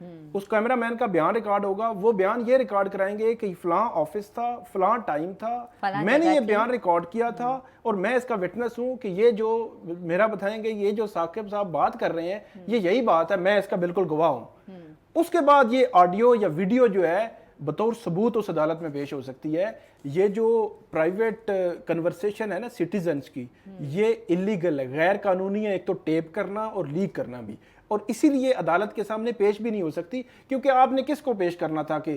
اس camera مین کا بیان record ہوگا, وہ بیان یہ ریکارڈ کرائیں گے کہ فلاں آفس تھا, فلاں ٹائم تھا, میں نے یہ بیان ریکارڈ کیا تھا اور میں اس کا وٹنس ہوں کہ یہ جو میرا بتائیں گے, یہ جو ثاقب صاحب بات کر رہے ہیں یہ یہی بات ہے, میں اس کا بالکل گواہ ہوں. اس کے بعد یہ آڈیو یا ویڈیو جو ہے بطور ثبوت اس عدالت میں پیش ہو سکتی ہے. یہ جو پرائیویٹ کنورسیشن ہے نا سٹیزنز کی, یہ اللیگل ہے, غیر قانونی ہے, ایک تو ٹیپ کرنا اور لیک کرنا بھی, اور اسی لیے عدالت کے سامنے پیش بھی نہیں ہو سکتی, کیونکہ آپ نے کس کو پیش کرنا تھا, کہ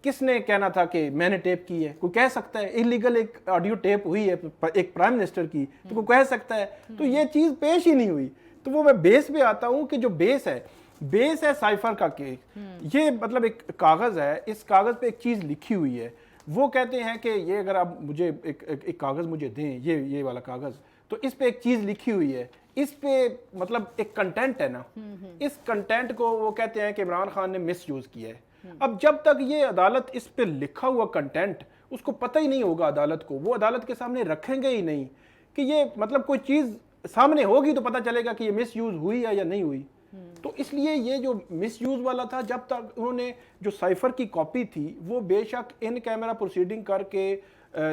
کس نے کہنا تھا کہ میں نے ٹیپ کی ہے؟ کوئی کہہ سکتا ہے اللیگل ایک آڈیو ٹیپ ہوئی ہے ایک پرائم منسٹر کی, تو کوئی کہہ سکتا ہے؟ تو یہ چیز پیش ہی نہیں ہوئی. تو وہ میں بیس پہ آتا ہوں کہ جو بیس ہے سائفر کا کیس, یہ مطلب ایک کاغذ ہے, اس کاغذ پہ ایک چیز لکھی ہوئی ہے. وہ کہتے ہیں کہ یہ اگر آپ مجھے ایک کاغذ مجھے دیں, یہ والا کاغذ, تو اس پہ ایک چیز لکھی ہوئی ہے, اس پہ مطلب ایک کنٹینٹ ہے نا, اس کنٹینٹ کو وہ کہتے ہیں کہ عمران خان نے مس یوز کیا ہے. اب جب تک یہ عدالت اس پہ لکھا ہوا کنٹینٹ اس کو پتہ ہی نہیں ہوگا عدالت کو, وہ عدالت کے سامنے رکھیں گے ہی نہیں کہ یہ مطلب کوئی چیز سامنے ہوگی تو پتہ چلے گا کہ یہ مس یوز ہوئی ہے یا نہیں ہوئی. تو اس لیے یہ جو مس یوز والا تھا, جب تک انہوں نے جو سائفر کی کاپی تھی وہ بے شک ان کیمرہ پروسیڈنگ کر کے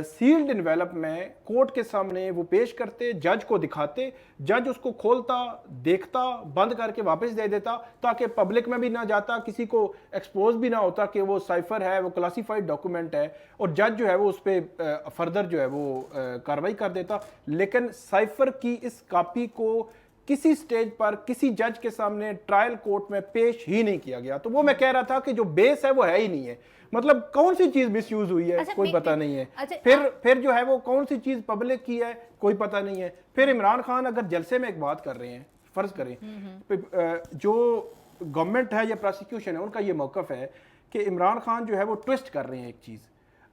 سیلڈ انویلپ میں کورٹ کے سامنے وہ پیش کرتے, جج کو دکھاتے, جج اس کو کھولتا, دیکھتا, بند کر کے واپس دے دیتا, تاکہ پبلک میں بھی نہ جاتا, کسی کو ایکسپوز بھی نہ ہوتا کہ وہ سائفر ہے, وہ کلاسیفائڈ ڈاکومنٹ ہے, اور جج جو ہے وہ اس پہ فردر جو ہے وہ کارروائی کر دیتا. لیکن سائفر کی اس کاپی کو کسی سٹیج پر کسی جج کے سامنے ٹرائل کورٹ میں پیش ہی نہیں کیا گیا. تو وہ میں کہہ رہا تھا کہ جو بیس ہے وہ ہے ہی نہیں ہے, مطلب کون سی چیز مس یوز ہوئی ہے کوئی پتہ نہیں ہے, پھر جو ہے وہ کون سی چیز پبلک کی ہے کوئی پتہ نہیں ہے. پھر عمران خان اگر جلسے میں ایک بات کر رہے ہیں, فرض کریں جو گورنمنٹ ہے یا پروسیکیوشن ہے ان کا یہ موقف ہے کہ عمران خان جو ہے وہ ٹویسٹ کر رہے ہیں ایک چیز.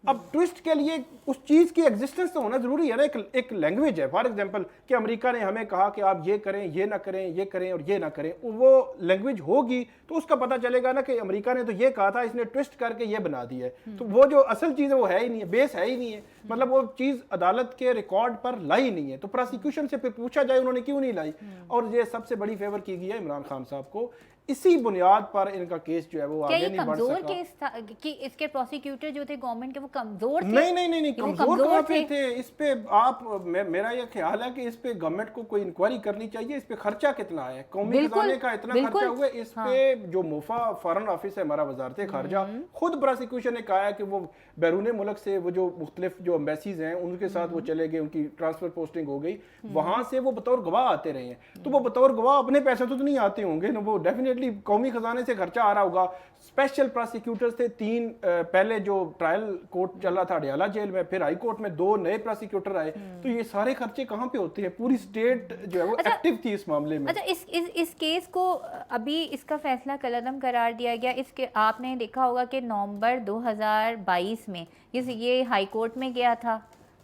اب ٹویسٹ کے لیے اس چیز کی ایگزسٹنس تو ہونا ضروری ہے نا, ایک لینگویج ہے. فار ایگزامپل کہ امریکہ نے ہمیں کہا کہ آپ یہ کریں, یہ نہ کریں, یہ کریں اور یہ نہ کریں, وہ لینگویج ہوگی تو اس کا پتہ چلے گا نا کہ امریکہ نے تو یہ کہا تھا, اس نے ٹویسٹ کر کے یہ بنا دی ہے. تو وہ جو اصل چیز ہے وہ ہے ہی نہیں ہے, بیس ہے ہی نہیں ہے, مطلب وہ چیز عدالت کے ریکارڈ پر لائی نہیں ہے. تو پروسیکیوشن سے پھر پوچھا جائے انہوں نے کیوں نہیں لائی, اور یہ سب سے بڑی فیور کی گئی ہے عمران خان صاحب کو. اسی بنیاد پر ان کا کیس جو ہے وہ آگے نہیں بڑھ سکا. کیس تھا کہ اس کے پروسیکیوٹر جو تھے گورنمنٹ کے وہ کمزور تھے؟ نہیں کمزور کہاں پہ تھے. اس پہ آپ میرا یہ خیال ہے کہ اس پہ گورنمنٹ کو کوئی انکوائری کرنی چاہیے. اس پہ خرچہ کتنا ہے, قومی خزانے کا اتنا خرچہ ہوا ہے. اس پہ جو موفا فارن آفس ہے ہمارا وزارت خارجہ, خود پروسیکیوشن نے کہا ہے کہ وہ بیرون ملک سے وہ جو مختلف جو ایمبیسیز ہیں ان کے ساتھ وہ چلے گئے, ان کی ٹرانسفر پوسٹنگ ہو گئی, وہاں سے وہ بطور گواہ آتے رہے ہیں. تو وہ بطور گواہ اپنے پیسے تو نہیں آتے ہوں گے نا, وہ ڈیفینیٹلی قومی خزانے سے خرچہ آ رہا ہوگا. اسپیشل پروسیکیوٹرز تھے 3, پہلے جو ٹرائل کورٹ چل رہا تھا اڈیالہ جیل میں, پھر ہائی کورٹ میں 2 نئے پروسیکیوٹر آئے. تو یہ سارے خرچے کہاں پہ ہوتے ہیں؟ پوری سٹیٹ جو ہے وہ ایکٹیو تھی اس معاملے میں. اچھا, اس کیس کو ابھی اس کا فیصلہ کالعدم قرار دیا گیا. اس کے آپ نے دیکھا ہوگا کہ نومبر 2022 میں یہ ہائی کورٹ میں گیا تھا,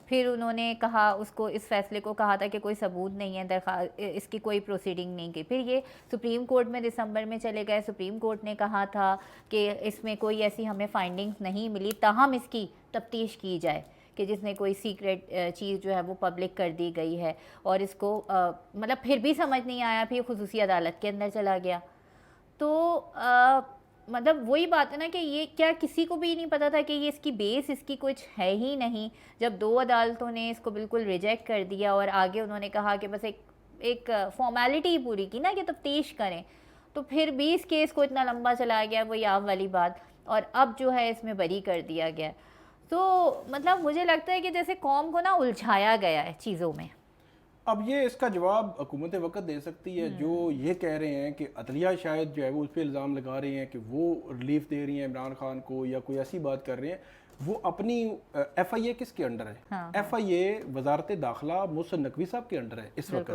پھر انہوں نے کہا اس کو اس فیصلے کو کہا تھا کہ کوئی ثبوت نہیں ہے, اس کی کوئی پروسیڈنگ نہیں کی. پھر یہ سپریم کورٹ میں دسمبر میں چلے گئے. سپریم کورٹ نے کہا تھا کہ اس میں کوئی ایسی ہمیں فائنڈنگز نہیں ملی, تاہم اس کی تفتیش کی جائے کہ جس میں کوئی سیکریٹ چیز جو ہے وہ پبلک کر دی گئی ہے. اور اس کو مطلب پھر بھی سمجھ نہیں آیا, پھر خصوصی عدالت کے اندر چلا گیا. تو مطلب وہی بات ہے نا کہ یہ کیا کسی کو بھی نہیں پتا تھا کہ یہ اس کی بیس اس کی کچھ ہے ہی نہیں, جب 2 عدالتوں نے اس کو بالکل ریجیکٹ کر دیا اور آگے انہوں نے کہا کہ بس ایک فارمیلٹی پوری کی نا کہ تفتیش کریں, تو پھر بھی اس کیس کو اتنا لمبا چلایا گیا, وہ یاو والی بات, اور اب جو ہے اس میں بری کر دیا گیا. تو مطلب مجھے لگتا ہے کہ جیسے قوم کو نا الجھایا گیا ہے چیزوں میں. اب یہ اس کا جواب حکومت وقت دے سکتی ہے. جو یہ کہہ رہے ہیں کہ عدلیہ شاید جو ہے وہ اس پہ الزام لگا رہی ہیں کہ وہ ریلیف دے رہی ہیں عمران خان کو یا کوئی ایسی بات کر رہے ہیں, وہ اپنی ایف آئی اے کس کے انڈر ہے؟ ایف آئی اے وزارت داخلہ محسن نقوی صاحب کے انڈر ہے اس وقت,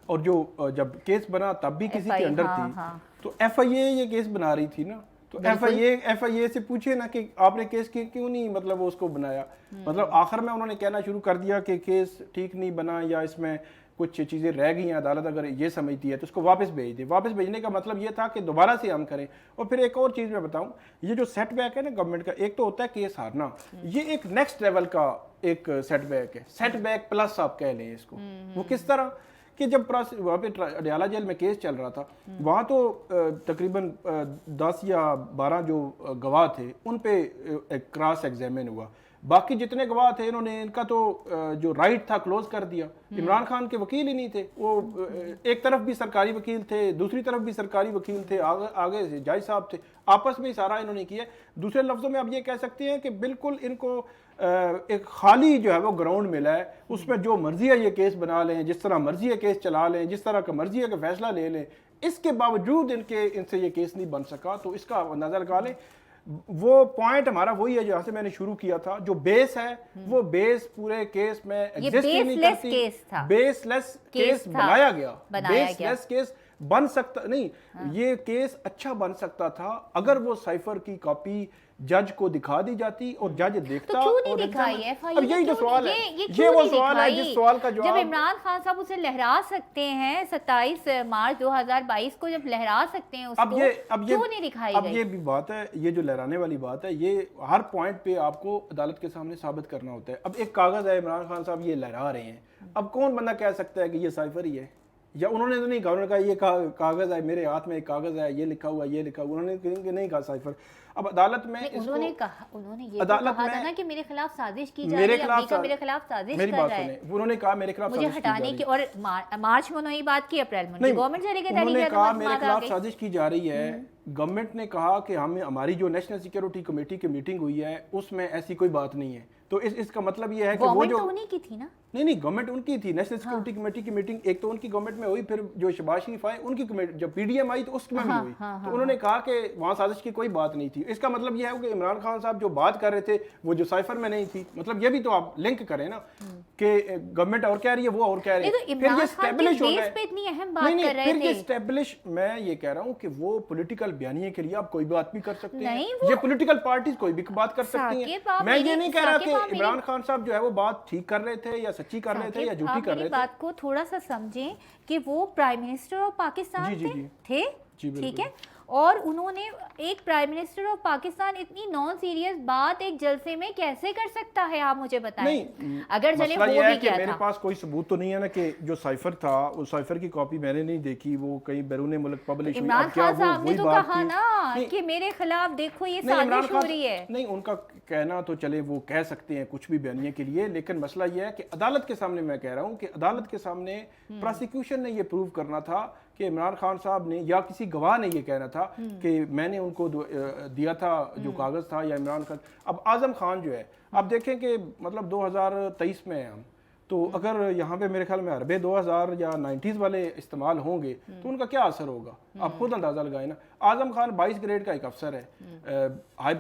اور جو جب کیس بنا تب بھی کسی کے انڈر تھی. تو ایف آئی اے یہ کیس بنا رہی تھی نا, تو ایف آئی اے سے پوچھے نا کہ آپ نے کیس کیوں نہیں مطلب اس کو بنایا. مطلب آخر میں انہوں نے کہنا شروع کر دیا کہ کیس ٹھیک نہیں بنا یا اس میں کچھ چیزیں رہ گئی ہیں, عدالت اگر یہ سمجھتی ہے تو اس کو واپس بھیج دے. واپس بھیجنے کا مطلب یہ تھا کہ دوبارہ سے ہم کریں. اور پھر ایک اور چیز میں بتاؤں, یہ جو سیٹ بیک ہے نا گورنمنٹ کا, ایک تو ہوتا ہے کیس ہارنا, یہ ایک نیکسٹ لیول کا ایک سیٹ بیک ہے, سیٹ بیک پلس آپ کہہ لیں اس کو. وہ کس طرح کہ جب وہاں پہ اڈیالہ جیل میں کیس چل رہا تھا وہاں تو تقریباً 10 یا 12 جو گواہ تھے ان پہ کراس ایگزامن ہوا. باقی جتنے گواہ تھے انہوں نے ان کا تو جو رائٹ تھا کلوز کر دیا. عمران خان کے وکیل ہی نہیں تھے, وہ ایک طرف بھی سرکاری وکیل تھے, دوسری طرف بھی سرکاری وکیل تھے, آگے سے جج صاحب تھے, آپس میں سارا انہوں نے کیا. دوسرے لفظوں میں آپ یہ کہہ سکتے ہیں کہ بالکل ان کو ایک خالی جو ہے وہ گراؤنڈ ملا ہے, اس میں جو مرضی ہے یہ کیس بنا لیں, جس طرح مرضی ہے کیس چلا لیں, جس طرح کا مرضی ہے کہ فیصلہ لے لیں. اس کے باوجود ان سے یہ کیس نہیں بن سکا. تو اس کا اندازہ لگا لیں. وہ پوائنٹ ہمارا وہی ہے جہاں سے میں نے شروع کیا تھا, جو بیس ہے وہ بیس پورے کیس میں ایگزسٹ ہی نہیں کرتی. بیس لیس کیس بنایا گیا, بیس لیس کیس بن سکتا نہیں. یہ کیس اچھا بن سکتا تھا اگر وہ سائفر کی کاپی جج کو دکھا دی جاتی اور جج دیکھتا. اب یہی جو سوال ہے, یہ وہ سوال ہے جس سوال کا جواب جب عمران خان صاحب اسے لہرا سکتے ہیں 27 مارچ 2022 کو جب لہرا سکتے ہیں اس کو, کیوں نہیں دکھائی گئی؟ اب یہ بھی بات ہے, یہ جو لہرانے والی بات ہے, یہ ہر پوائنٹ پہ آپ کو عدالت کے سامنے ثابت کرنا ہوتا ہے. اب ایک کاغذ ہے, عمران خان صاحب یہ لہرا رہے ہیں, اب کون بندہ کہہ سکتا ہے کہ یہ سائفر ہی ہے؟ یا انہوں نے تو نہیں کہا, انہوں نے کہا یہ کاغذ ہے, میرے ہاتھ میں ایک کاغذ ہے, یہ لکھا ہوا, یہ لکھا ہوا, انہوں نے نہیں کہا سائفر. اب عدالت میں انہوں نے یہ کہا تھا نا کہ میرے خلاف سازش کی جا رہی ہے, امریکہ میرے خلاف سازش کر رہا ہے, انہوں نے کہا میرے خلاف مجھے ہٹانے کی. اور مارچ میں انہوں نے یہ بات کی, اپریل میں گورنمنٹ چلے گئے, انہوں نے کہا میرے خلاف سازش کی جا رہی ہے. گورنمنٹ نے کہا کہ ہماری جو نیشنل سیکیورٹی کمیٹی کی میٹنگ ہوئی ہے اس میں ایسی کوئی بات نہیں ہے. تو اس کا مطلب یہ ہے کہ وہ جو انہی کی تھی نا, نہیں گورنمنٹ ان کی تھی, نیشنل سیکورٹی کمیٹی کی میٹنگ ایک تو ان کی گورنمنٹ میں ہوئی, پھر جو شہباز شریف آئے ان کی کمیٹی, جب پی ڈی ایم آئی تو اس میں بھی ہوئی. تو انہوں نے کہا کہ وہاں سازش کی کوئی بات نہیں تھی. اس کا مطلب یہ ہے کہ عمران خان صاحب جو بات کر رہے تھے وہ جو سائفر میں نہیں تھی, مطلب یہ بھی تو آپ لنک کریں نا کہ گورنمنٹ اور کہہ رہی ہے وہ اور کہہ رہے ہیں. پھر یہ اسٹیبلش ہو گئے, پھر یہ اسٹیبلش, میں یہ کہہ رہا ہوں کہ وہ پولیٹیکل بیانیے کے لیے آپ کوئی بات بھی کر سکتے ہیں, یہ پولیٹیکل پارٹیز کوئی بھی بات کر سکتی ہیں. میں یہ نہیں کہہ رہا کہ عمران خان صاحب جو ہے وہ بات ٹھیک کر رہے تھے یا سچی کر رہے تھے یا جھوٹی کر رہے تھے. بات کو تھوڑا سا سمجھیں کہ وہ پرائم منسٹر آف پاکستان تھے, ٹھیک ہے, اور انہوں نے ایک پرائم منسٹر آف پاکستان اتنی نان سیریس بات ایک جلسے میں کیسے کر سکتا ہے, آپ مجھے بتائیں. اگر چلے وہ بھی کیا تھا, میرے پاس کوئی ثبوت تو نہیں ہے نا کہ جو سائفر تھا, وہ سائفر کی کاپی میں نے نہیں دیکھی, وہ کہیں بیرون ملک پبلش ہوئی. عمران خان صاحب نے تو کہا نا کہ میرے خلاف دیکھو یہ سازش ہو رہی ہے. نہیں, ان کا کہنا تو چلے وہ کہہ سکتے ہیں کچھ بھی بیانیے کے لیے, لیکن مسئلہ یہ ہے کہ عدالت کے سامنے, میں کہہ رہا ہوں کہ عدالت کے سامنے پروسیکیوشن نے یہ پروو کرنا تھا کہ عمران خان صاحب نے یا کسی گواہ نے یہ کہنا تھا کہ میں نے ان کو دیا تھا جو کاغذ تھا, یا عمران خان. اب اعظم خان جو ہے, آپ دیکھیں کہ مطلب 2023 میں ہیں ہم, تو اگر یہاں پہ میرے خیال میں حربے 2000 یا 90s والے استعمال ہوں گے تو ان کا کیا اثر ہوگا, آپ خود اندازہ لگائیں نا. اعظم خان 22 گریڈ کا ایک افسر ہے,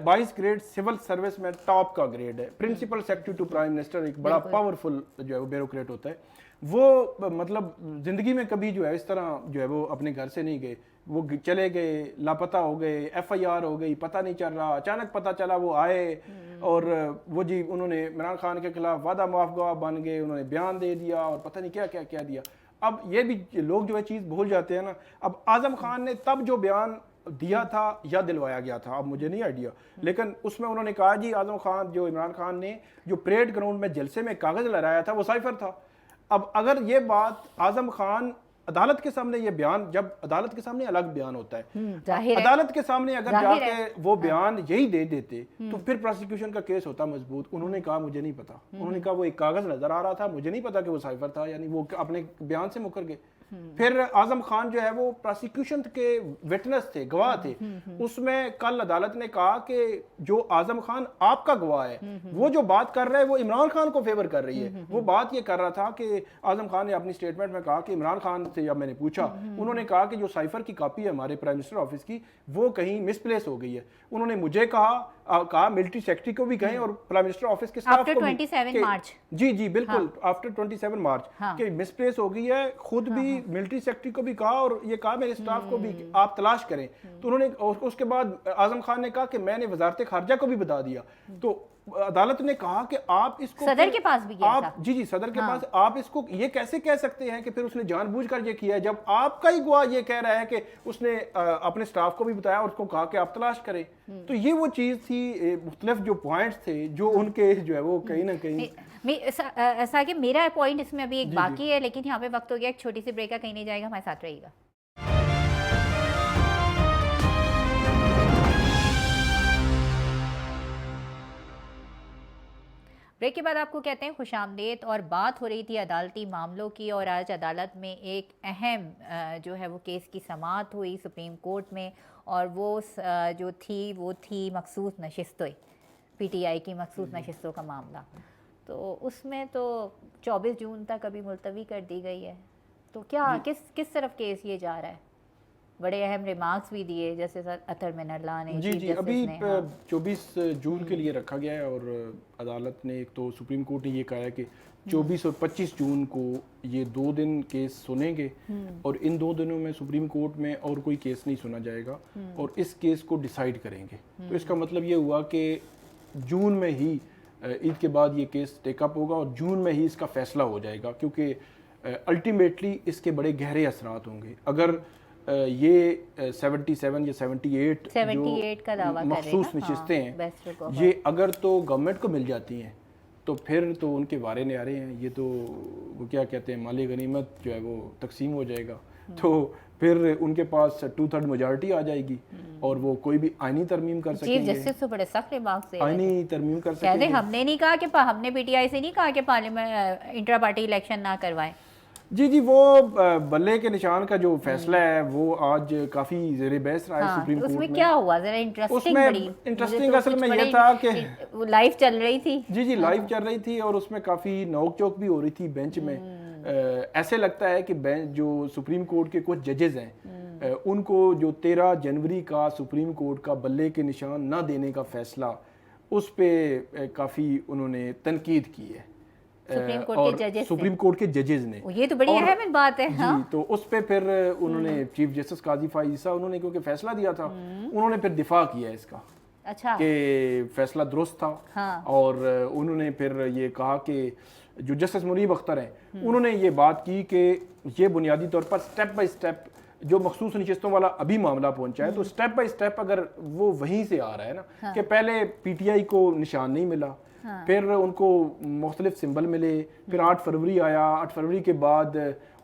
22 گریڈ سول سروس میں ٹاپ کا گریڈ ہے, principal secretary to prime minister, ایک بڑا پاورفل جو ہے وہ بیوروکریٹ ہوتا ہے. وہ مطلب زندگی میں کبھی جو ہے اس طرح جو ہے وہ اپنے گھر سے نہیں گئے, وہ چلے گئے, لاپتہ ہو گئے, ایف آئی آر ہو گئی, پتہ نہیں چل رہا, اچانک پتہ چلا وہ آئے اور وہ جی انہوں نے عمران خان کے خلاف وعدہ معاف گواہ بن گئے, انہوں نے بیان دے دیا اور پتہ نہیں کیا کیا کیا دیا. اب یہ بھی لوگ جو ہے چیز بھول جاتے ہیں نا. اب اعظم خان نے تب جو بیان دیا تھا یا دلوایا گیا تھا, اب مجھے نہیں آئیڈیا, لیکن اس میں انہوں نے کہا جی اعظم خان, جو عمران خان نے جو پریڈ گراؤنڈ میں جلسے میں کاغذ لہرایا تھا وہ سائفر تھا. اب اگر یہ بات اعظم خان عدالت کے سامنے, یہ بیان جب عدالت کے سامنے الگ بیان ہوتا ہے, عدالت کے سامنے اگر جا کے وہ بیان یہی دے دیتے تو پھر پروسیکیوشن کا کیس ہوتا مضبوط. انہوں نے کہا مجھے نہیں پتا, انہوں نے کہا وہ ایک کاغذ نظر آ رہا تھا, مجھے نہیں پتا کہ وہ سائفر تھا, یعنی وہ اپنے بیان سے مکر گئے. پھر اعظم خان جو ہے وہ پروسیکیوشن کے وٹنس تھے, گواہ تھے. اس میں کل عدالت نے کہا کہ جو اعظم خان آپ کا گواہ ہے, وہ جو بات کر رہا ہے وہ عمران خان کو فیور کر رہی ہے. وہ بات یہ کر رہا تھا کہ اعظم خان نے اپنی سٹیٹمنٹ میں کہا کہ عمران خان سے جب میں نے پوچھا, انہوں نے کہا کہ جو سائفر کی کاپی ہے ہمارے پرائم منسٹر آفس کی, وہ کہیں مس پلیس ہو گئی ہے. انہوں نے مجھے کہا ملٹری سیکرٹری کو بھی کہیں اور پرائم منسٹر آفس کے سٹاف کو بھی, جی بالکل آفٹر 27 مارچ کہ مس پلیس ہو گئی ہے. خود بھی ملٹری سیکرٹری کو بھی کہا اور یہ کہا میرے سٹاف کو بھی آپ تلاش کریں. تو انہوں نے اس کے بعد اعظم خان نے کہا کہ میں نے وزارت خارجہ کو بھی بتا دیا. تو عدالت نے کہا کہ آپ اس کو صدر کے پاس بھی گیا تھا, جی صدر کے پاس, آپ اس کو یہ کیسے کہہ سکتے ہیں کہ پھر اس نے جان بوجھ کر یہ کیا ہے, جب آپ کا ہی گواہ یہ کہہ رہا ہے کہ اس نے اپنے سٹاف کو بھی بتایا اور اس کو کہا کہ آپ تلاش کریں. تو یہ وہ چیز تھی, مختلف جو پوائنٹس تھے جو ان کے جو ہے وہ کہیں نہ کہیں ایسا کہ میرا پوائنٹ اس میں ابھی ایک باقی ہے، لیکن یہاں پہ وقت ہو گیا ایک چھوٹی سی بریک کا، کہیں نہیں جائے گا، ہمارے ساتھ رہیے گا۔ بریک کے بعد آپ کو کہتے ہیں خوش آمدید، اور بات ہو رہی تھی عدالتی معاملوں کی، اور آج عدالت میں ایک اہم جو ہے وہ کیس کی سماعت ہوئی سپریم کورٹ میں، اور وہ جو تھی مخصوص نشستیں، پی ٹی آئی کی مخصوص نشستوں کا معاملہ، تو اس میں تو 24 جون تک ابھی ملتوی کر دی گئی ہے، تو کیا کس طرف کیس یہ جا رہا ہے؟ بڑے اہم ریمارکس بھی دیے جیسے اطہر من اللہ نے، جی ابھی 24 جون کے لیے رکھا گیا ہے، اور عدالت نے ایک تو سپریم کورٹ نے یہ کہا ہے کہ 24 اور 25 جون کو یہ 2 دن کیس سنیں گے، اور ان 2 دنوں میں سپریم کورٹ میں اور کوئی کیس نہیں سنا جائے گا، اور اس کیس کو ڈیسائیڈ کریں گے۔ تو اس کا مطلب یہ ہوا کہ جون میں ہی عید کے بعد یہ کیس ٹیک اپ ہوگا، اور جون میں ہی اس کا فیصلہ ہو جائے گا، کیونکہ الٹیمیٹلی اس کے بڑے گہرے اثرات ہوں گے۔ اگر یہ 77 یا 78 کا دعویٰ مخصوص نشستیں ہیں، یہ اگر تو گورنمنٹ کو مل جاتی ہیں تو پھر تو ان کے وارے نیارے ہیں، یہ تو وہ کیا کہتے ہیں، مال غنیمت جو ہے وہ تقسیم ہو جائے گا، تو پھر ان کے پاس 2/3 میجارٹی آ جائے گی، اور وہ کوئی بھی آئینی ترمیم کر سکیں گے۔ چیف جسٹس تو بڑے سخت ریمارکس دے رہے ہیں، آئینی ترمیم کر سکیں گے۔ ہم نے نہیں کہا کہ ہم نے پی ٹی آئی سے نہیں کہا کہ پارلیمنٹ انٹرا پارٹی الیکشن نہ کروائیں۔ جی وہ بلے کے نشان کا جو فیصلہ ہے وہ آج کافی زیر بحث رہا ہے سپریم کورٹ میں۔ اس میں کیا ہوا ذرا انٹرسٹنگ اصل میں یہ تھا کہ لائیو چل رہی تھی، جی لائیو چل رہی تھی، اور اس میں کافی نوک چوک بھی ہو رہی تھی بینچ میں۔ ایسے لگتا ہے کہ جو سپریم کورٹ کے کچھ ججز ہیں ان کو جو 13 جنوری کا سپریم کورٹ کا بلے کے نشان نہ دینے کا فیصلہ، اس پہ کافی انہوں نے تنقید کی ہے سپریم کورٹ کے ججز نے۔ یہ تو بڑی اہم بات ہے۔ جی تو اس پہ پھر انہوں نے چیف جسٹس قاضی فائز عیسیٰ، انہوں نے کیونکہ فیصلہ دیا تھا، انہوں نے پھر دفاع کیا اس کا کہ فیصلہ درست تھا، اور انہوں نے پھر یہ کہا کہ جو جسٹس منیب اختر ہیں انہوں نے یہ بات کی کہ یہ بنیادی طور پر سٹیپ بائی سٹیپ جو مخصوص نشستوں والا ابھی معاملہ پہنچا ہے، تو سٹیپ بائی سٹیپ اگر وہ وہیں سے آ رہا ہے نا کہ پہلے پی ٹی آئی کو نشان نہیں ملا، پھر ان کو مختلف سمبل ملے، پھر 8 فروری آیا، 8 فروری کے بعد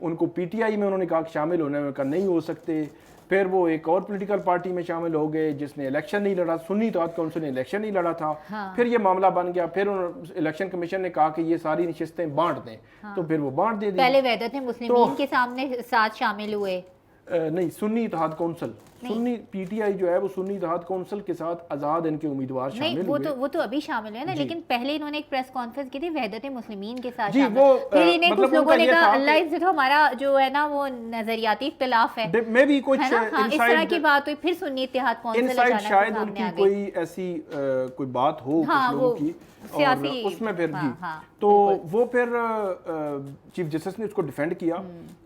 ان کو پی ٹی آئی میں انہوں نے کہا کہ شامل ہونے میں نہیں ہو سکتے، پھر وہ ایک اور پولیٹیکل پارٹی میں شامل ہو گئے جس نے الیکشن نہیں لڑا، سنی اتحاد کونسل نے الیکشن نہیں لڑا تھا، پھر یہ معاملہ بن گیا، پھر الیکشن کمیشن نے کہا کہ یہ ساری نشستیں بانٹ دیں، تو پھر وہ بانٹ دے دی۔ پہلے وحدت مسلمین کے سامنے ساتھ شامل ہوئے، نہیں سنی اتحاد council, Sunni P T I جو ہے وہ سنی اتحاد کونسل کے ساتھ آزاد ان کے امیدوار شامل ہوئے۔ وہ تو ابھی شامل ہوئے نا، لیکن پہلے انہوں نے ایک پریس کانفرنس کی تھی وحدت مسلمین کے ساتھ، پھر انہیں کچھ لوگوں نے کہا اللہ عزت ہمارا جو ہے نا وہ نظریاتی اختلاف ہے، میں بھی کچھ اس طرح کی بات ہوئی، پھر سنی اتحاد کونسل شاید ان کی کوئی ایسی کوئی بات ہو کچھ لوگوں کی، اور اس میں پھر بھی تو وہ پھر چیف جسٹس نے اس کو ڈیفینڈ کیا،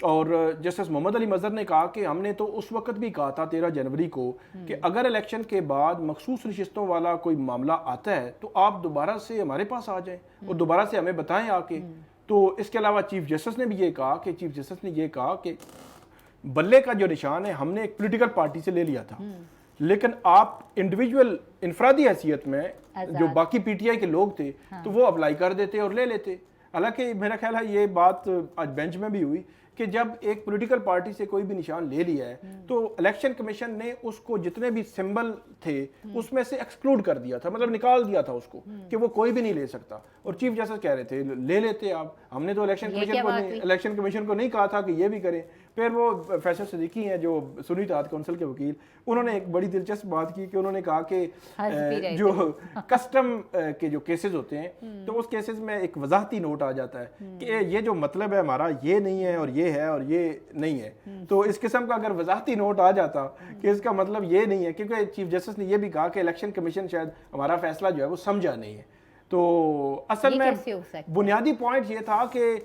اور جسٹس محمد علی مظہر نے کہا کہ ہم نے تو اس وقت بھی کہا تھا 13 جنوری کو کہ اگر الیکشن کے بعد مخصوص نشستوں والا کوئی معاملہ آتا ہے تو آپ دوبارہ سے ہمارے پاس آ جائیں اور دوبارہ سے ہمیں بتائیں آ کے۔ تو اس کے علاوہ چیف جسٹس نے بھی یہ کہا کہ بلے کا جو نشان ہے ہم نے ایک پولیٹیکل پارٹی سے لے لیا تھا، لیکن آپ انڈیویجول انفرادی حیثیت میں جو باقی پی ٹی آئی کے لوگ تھے تو وہ اپلائی کر دیتے اور لے لیتے۔ حالانکہ میرا خیال ہے یہ بات آج بینچ میں بھی ہوئی کہ جب ایک پولیٹیکل پارٹی سے کوئی بھی نشان لے لیا ہے تو الیکشن کمیشن نے اس کو جتنے بھی سمبل تھے اس میں سے ایکسکلوڈ کر دیا تھا، مطلب نکال دیا تھا اس کو کہ وہ کوئی بھی نہیں لے سکتا، اور چیف جسٹس کہہ رہے تھے لے لیتے آپ، ہم نے تو الیکشن کمیشن کو نہیں کہا تھا کہ یہ بھی کریں۔ پھر وہ فیصل صدیقی ہیں جو سنی اتحاد کونسل کے وکیل، انہوں نے ایک بڑی دلچسپ بات کی کہ انہوں نے کہا کہ جو کسٹم کے جو کیسز ہوتے ہیں تو اس کیسز میں ایک وضاحتی نوٹ آ جاتا ہے کہ یہ جو مطلب ہے ہمارا یہ نہیں ہے اور یہ ہے اور یہ نہیں ہے، تو اس قسم کا اگر وضاحتی نوٹ آ جاتا کہ اس کا مطلب یہ نہیں ہے، کیونکہ چیف جسٹس نے یہ بھی کہا کہ الیکشن کمیشن شاید ہمارا فیصلہ جو ہے وہ سمجھا نہیں ہے۔ تو اصل میں بنیادی پوائنٹ یہ تھا کہ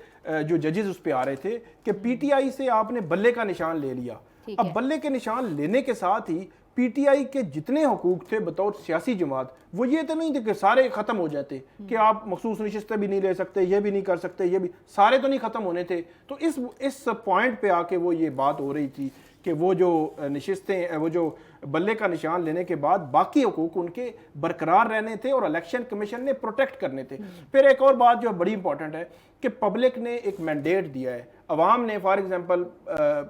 جو ججز اس پہ آ رہے تھے کہ پی ٹی آئی سے آپ نے بلے کا نشان لے لیا، اب بلے کے نشان لینے کے ساتھ ہی پی ٹی آئی کے جتنے حقوق تھے بطور سیاسی جماعت وہ یہ تو نہیں تھے کہ سارے ختم ہو جاتے کہ آپ مخصوص نشستیں بھی نہیں لے سکتے، یہ بھی نہیں کر سکتے، یہ بھی سارے تو نہیں ختم ہونے تھے۔ تو اس پوائنٹ پہ آ کے وہ یہ بات ہو رہی تھی کہ وہ جو نشستیں وہ جو بلے کا نشان لینے کے بعد باقی حقوق ان کے برقرار رہنے تھے اور الیکشن کمیشن نے پروٹیکٹ کرنے تھے۔ پھر ایک اور بات جو بڑی امپورٹنٹ ہے کہ پبلک نے ایک مینڈیٹ دیا ہے، عوام نے for example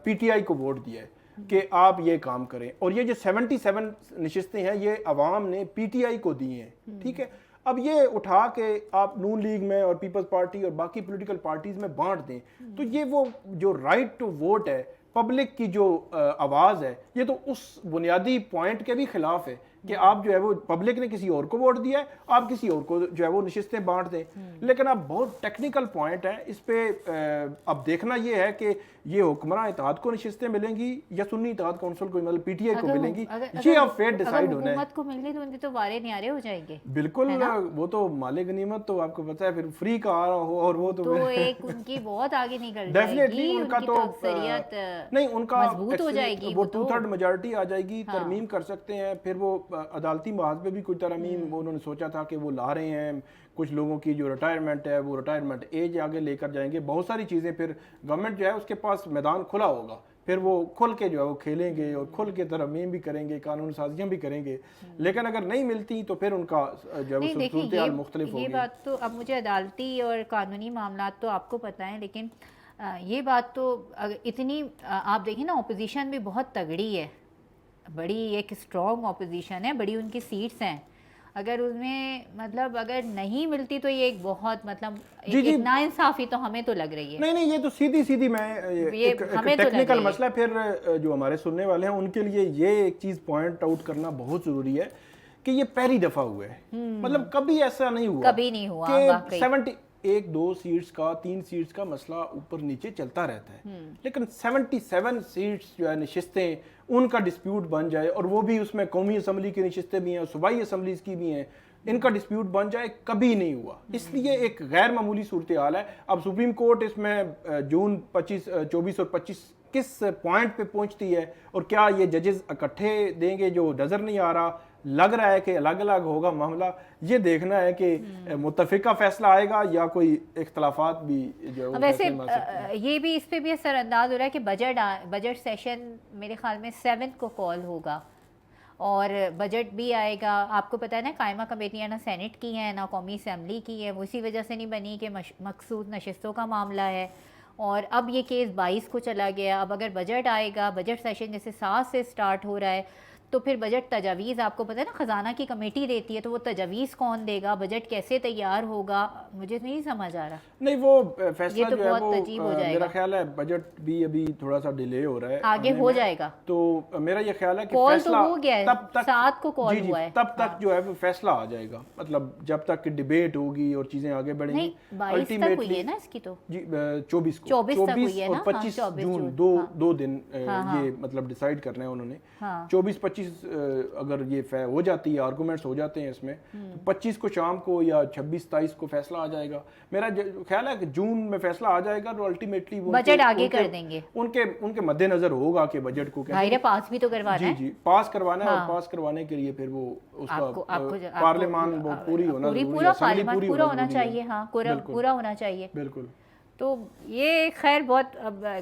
P T I کو ووٹ دیا ہے کہ آپ یہ کام کریں، اور یہ جو 77 نشستیں ہیں یہ عوام نے پی ٹی آئی کو دی ہیں، ٹھیک ہے۔ اب یہ اٹھا کے آپ نون لیگ میں اور پیپلز پارٹی اور باقی پولیٹیکل پارٹیز میں بانٹ دیں تو یہ وہ جو رائٹ ٹو ووٹ ہے، پبلک کی جو آواز ہے، یہ تو اس بنیادی پوائنٹ کے بھی خلاف ہے کہ آپ جو ہے وہ پبلک نے کسی اور کو ووٹ دیا ہے، آپ کسی اور کو جو ہے وہ نشستیں بانٹ دیں۔ لیکن اب بہت ٹیکنیکل پوائنٹ ہے اس پہ، اب دیکھنا یہ ہے کہ یہ حکمراں اتحاد کو نشستیں ملیں گی یا سنی اتحاد کونسل کو، مطلب پی ٹی آئی کو ملیں گی، یہ اب فیٹ ڈیسائیڈ ہونا ہے۔ حکومت کو مل گئی تو ان کے تو وارے نیارے ہو جائیں گے۔ بالکل، وہ تو مال غنیمت تو آپ کو پتہ ہے پھر فری کا آ رہا ہو، اور وہ تو ایک ان کی بہت آگے نکل جائے ڈیفینیٹلی گی، ان کا کی تو اکثریت نہیں، ان کا مضبوط ہو جائے گی، وہ 2/3 میجارٹی آ جائے گی، ترمیم کر سکتے ہیں۔ پھر وہ عدالتی محاذ پہ بھی کوئی ترمیم انہوں نے سوچا تھا کہ وہ لا رہے ہیں، کچھ لوگوں کی جو ریٹائرمنٹ ہے وہ ریٹائرمنٹ ایج آگے لے کر جائیں گے، بہت ساری چیزیں۔ پھر گورنمنٹ جو ہے اس کے پاس میدان کھلا ہوگا، پھر وہ کھل کے جو ہے وہ کھیلیں گے اور کھل کے ترمیم بھی کریں گے، قانون سازیاں بھی کریں گے۔ لیکن اگر نہیں ملتی تو پھر ان کا جو ہے وہ صورتحال مختلف ہوگی۔ یہ بات تو اب مجھے عدالتی اور قانونی معاملات تو آپ کو پتہ ہیں، لیکن یہ بات تو اتنی آپ دیکھیں نا، اپوزیشن بھی بہت تگڑی ہے، بڑی ایک اسٹرانگ اپوزیشن ہے، بڑی ان کی سیٹس ہیں۔ اگر ان میں مطلب اگر نہیں ملتی تو یہ ایک بہت مطلب ایک ناانصافی تو ہمیں تو لگ رہی ہے۔ نہیں، یہ تو سیدھی میں ایک ٹیکنیکل مسئلہ، پھر جو ہمارے سننے والے ہیں ان کے لیے یہ ایک چیز پوائنٹ آؤٹ کرنا بہت ضروری ہے کہ یہ پہلی دفعہ ہوا ہے، مطلب کبھی ایسا نہیں ہوا، کبھی نہیں ہوا کہ 71-2 سیٹس کا 3 سیٹس کا مسئلہ اوپر نیچے چلتا رہتا ہے، لیکن 77 سیٹس جو ہے نشستیں ان کا ڈسپیوٹ بن جائے، اور وہ بھی اس میں قومی اسمبلی کی نشستیں بھی ہیں اور صوبائی اسمبلیز کی بھی ہیں، ان کا ڈسپیوٹ بن جائے، کبھی نہیں ہوا۔ اس لیے ایک غیر معمولی صورتحال ہے۔ اب سپریم کورٹ اس میں جون 24 اور 25 کس پوائنٹ پہ پہنچتی ہے، اور کیا یہ ججز اکٹھے دیں گے جو نظر نہیں آ رہا، لگ رہا ہے کہ الگ الگ ہوگا معاملہ، یہ دیکھنا ہے کہ متفقہ فیصلہ آئے گا یا کوئی اختلافات بھی جو ہے۔ ویسے یہ بھی اس پہ بھی اثر انداز ہو رہا ہے کہ بجٹ سیشن میرے خیال میں 7 کو کال ہوگا، اور بجٹ بھی آئے گا۔ آپ کو پتہ ہے نا، قائمہ کمیٹیاں نہ سینٹ کی ہیں نہ قومی اسمبلی کی ہے، وہ اسی وجہ سے نہیں بنی کہ مخصوص نشستوں کا معاملہ ہے، اور اب یہ کیس 22 کو چلا گیا۔ اب اگر بجٹ آئے گا، بجٹ سیشن جیسے 7 سے سٹارٹ ہو رہا ہے، تو پھر بجٹ تجاویز آپ کو پتہ ہے نا خزانہ کی کمیٹی دیتی ہے، تو وہ تجاویز کون دے گا، بجٹ کیسے تیار ہوگا، مجھے نہیں سمجھ آ رہا۔ نہیں، وہ فیصلہ جو ہے وہ میرا خیال ہے بجٹ بھی ابھی تھوڑا سا ڈیلے ہو رہا ہے، آگے ہو جائے گا، تو میرا یہ خیال ہے کہ کال فیصلہ تو ہو گیا ہے، 7 کو کال ہوا ہے، تب تک جو ہے وہ فیصلہ آ جائے گا، مطلب جب تک کہ ڈیبیٹ ہوگی اور چیزیں آگے بڑھیں گی۔ 22 تک ہوئی ہے نا اس کی، تو جی 24 کو، 24 اور 25 جون، دو دن یہ مطلب ڈیسائیڈ کرنا ہے انہوں نے۔ 24-25 اگر یہ ہو جاتی ہے، آرگومنٹس ہو جاتے ہیں اس میں، تو 25 کو شام کو یا 26-27 کو فیصلہ آ جائے گا۔ میرا خیال ہے کہ جون میں فیصلہ آ جائے گا، تو الٹیمیٹلی بجٹ آگے کر دیں گے، ان کے مد نظر ہوگا کہ بجٹ کو کیسے پاس بھی تو کروانا ہے، جی پاس کروانا ہے، اور پاس کروانے کے لیے پھر وہ اس کا پارلیمان وہ پوری ہونا ضروری ہے، پورا پارلیمان پورا ہونا چاہیے، ہاں پورا ہونا چاہیے، بالکل۔ تو یہ خیر بہت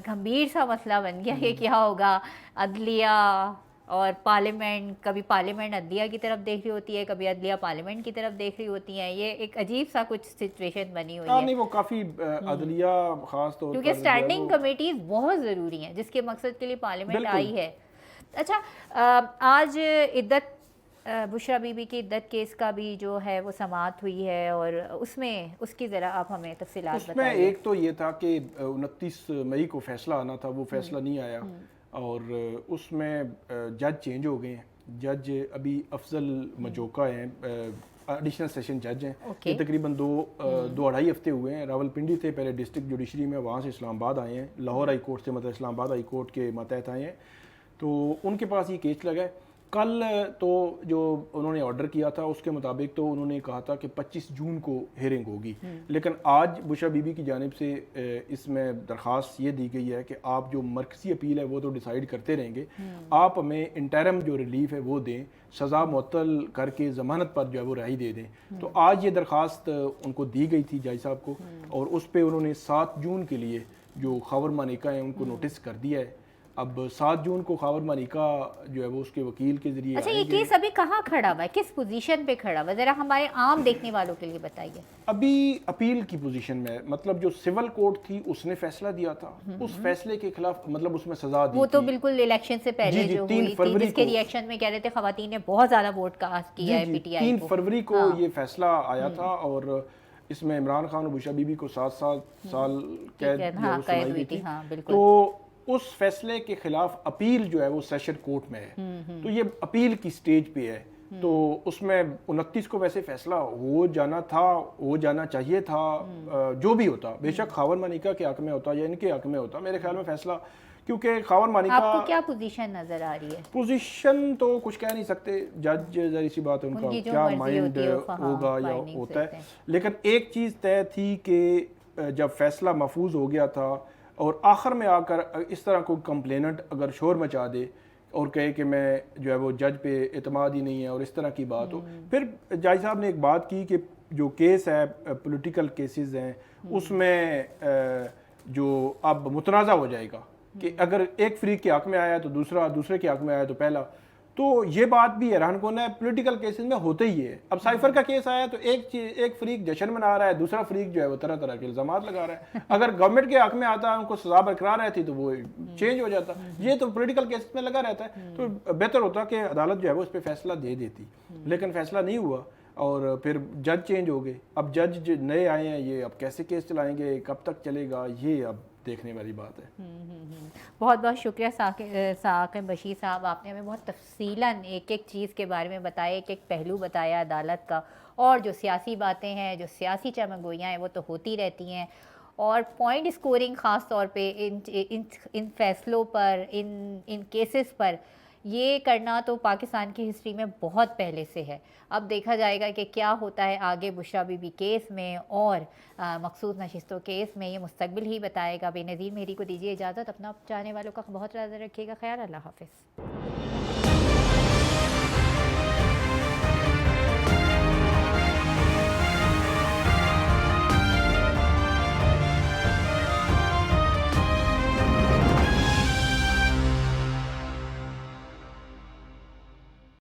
گمبھیر سا مسئلہ بن گیا کہ کیا ہوگا۔ عدلیہ اور پارلیمنٹ، کبھی پارلیمنٹ عدلیہ کی طرف دیکھ رہی ہوتی ہے، کبھی عدلیہ پارلیمنٹ کی طرف دیکھ رہی ہوتی ہیں، یہ ایک عجیب سا کچھ سچویشن بنی ہوئی ہے۔ نہیں، وہ کافی عدلیہ خاص طور پر کیونکہ اسٹینڈنگ کمیٹیز بہت ضروری ہیں جس کے مقصد کے لیے پارلیمنٹ آئی ہے۔ اچھا، آج عدت بشرا بی بی کی عدت کیس کا بھی جو ہے وہ سماعت ہوئی ہے، اور اس کی ذرا آپ ہمیں تفصیلات بتائیے۔ اس میں ایک تو یہ تھا کہ 29 مئی کو فیصلہ آنا تھا، وہ فیصلہ نہیں آیا، اور اس میں جج چینج ہو گئے ہیں۔ جج ابھی افضل مجوکا ہیں، ایڈیشنل سیشن جج ہیں، یہ تقریباً 2-2.5 ہفتے ہوئے ہیں۔ راول پنڈی تھے پہلے ڈسٹرکٹ جوڈیشری میں، وہاں سے اسلام آباد آئے ہیں، لاہور ہائی کورٹ سے، مطلب اسلام آباد ہائی کورٹ کے ماتحت آئے ہیں، تو ان کے پاس یہ کیس لگا ہے۔ کل تو جو انہوں نے آرڈر کیا تھا اس کے مطابق تو انہوں نے کہا تھا کہ 25 جون کو ہیئرنگ ہوگی، لیکن آج بشرا بی بی کی جانب سے اس میں درخواست یہ دی گئی ہے کہ آپ جو مرکزی اپیل ہے وہ تو ڈیسائیڈ کرتے رہیں گے، آپ ہمیں انٹرم جو ریلیف ہے وہ دیں، سزا معطل کر کے ضمانت پر جو ہے وہ رہائی دے دیں۔ تو آج یہ درخواست ان کو دی گئی تھی جج صاحب کو، اور اس پہ انہوں نے 7 جون کے لیے جو خاور مانیکا ہیں ان کو نوٹس کر دیا ہے، اب 7 جون کو خاور مانیکا جو ہے وہ اس کے وکیل کے ذریعے اچھا، یہ آئیں گے۔ کیس ابھی کہاں کھڑا ہوا ہے، کس پوزیشن پہ کھڑا ہوا ہے، ذرا ہمارے عام دیکھنے والوں کے لیے بتائیے۔ ابھی اپیل کی پوزیشن میں، مطلب جو سول کورٹ تھی اس نے فیصلہ دیا تھا، اس فیصلے کے خلاف مطلب اس میں سزا دی وہ تو تھی۔ بالکل الیکشن سے پہلے جی، جو 3 ہوئی تھی، فروری جس کے کو، ریئیکشن میں کہہ رہے تھے خواتین نے بہت زیادہ ووٹ کاسٹ کیا ہے پی ٹی آئی 3 کو۔ فروری کو یہ فیصلہ آیا تھا، اور اس میں عمران خان اور بشرا بی بی کو 7 سال قید جو ہے وہ سنائی گئی تھی۔ ہاں بالکل۔ تو اس فیصلے کے خلاف اپیل جو ہے وہ سیشن کورٹ میں ہے، تو یہ اپیل کی سٹیج پہ ہے۔ تو اس میں 29 کو ویسے فیصلہ ہو جانا تھا، ہو جانا چاہیے تھا، جو بھی ہوتا، بے شک خاور مانیکا کے حق میں ہوتا یا ان کے حق میں ہوتا، میرے خیال میں فیصلہ، کیونکہ خاور مانیکا، آپ کو کیا پوزیشن نظر آ رہی ہے؟ پوزیشن تو کچھ کہہ نہیں سکتے، جج ظاہر سی بات ہے ان کا کیا مائنڈ ہوگا یا ہوتا ہے، لیکن ایک چیز طے تھی کہ جب فیصلہ محفوظ ہو گیا تھا اور آخر میں آ کر اس طرح کوئی کمپلیننٹ اگر شور مچا دے اور کہے کہ میں جو ہے وہ جج پہ اعتماد ہی نہیں ہے اور اس طرح کی بات ہو، پھر جج صاحب نے ایک بات کی کہ جو کیس ہے پولیٹیکل کیسز ہیں اس میں جو اب متنازع ہو جائے گا کہ اگر ایک فریق کے حق میں آیا تو دوسرے کے حق میں آیا تو پہلا، تو یہ بات بھی حیران کن ہے، پولیٹیکل کیسز میں ہوتے ہی ہے۔ اب سائفر کا کیس آیا تو ایک فریق جشن منا رہا ہے، دوسرا فریق جو ہے وہ طرح طرح کے الزامات لگا رہا ہے، اگر گورنمنٹ کے حق میں آتا ان کو سزا برقرار رہتی تو وہ چینج ہو جاتا، یہ تو پولیٹیکل کیسز میں لگا رہتا ہے، تو بہتر ہوتا کہ عدالت جو ہے وہ اس پہ فیصلہ دے دیتی، لیکن فیصلہ نہیں ہوا اور پھر جج چینج ہو گئے۔ اب جج نئے آئے ہیں، یہ اب کیسے کیس چلائیں گے، کب تک چلے گا، یہ اب دیکھنے والی بات ہے۔ بہت بہت شکریہ ثاقب بشیر صاحب، آپ نے ہمیں بہت تفصیلاً ایک ایک چیز کے بارے میں بتایا، ایک ایک پہلو بتایا عدالت کا، اور جو سیاسی باتیں ہیں، جو سیاسی چمگوئیاں ہیں وہ تو ہوتی رہتی ہیں، اور پوائنٹ اسکورنگ خاص طور پہ ان فیصلوں پر، ان کیسز پر یہ کرنا تو پاکستان کی ہسٹری میں بہت پہلے سے ہے۔ اب دیکھا جائے گا کہ کیا ہوتا ہے آگے بشرا بی بی کیس میں اور مخصوص نشستوں کیس میں، یہ مستقبل ہی بتائے گا۔ بے نظیر مہدی کو دیجیے اجازت، اپنا چاہنے والوں کا بہت زیادہ رکھیے گا خیال، اللہ حافظ۔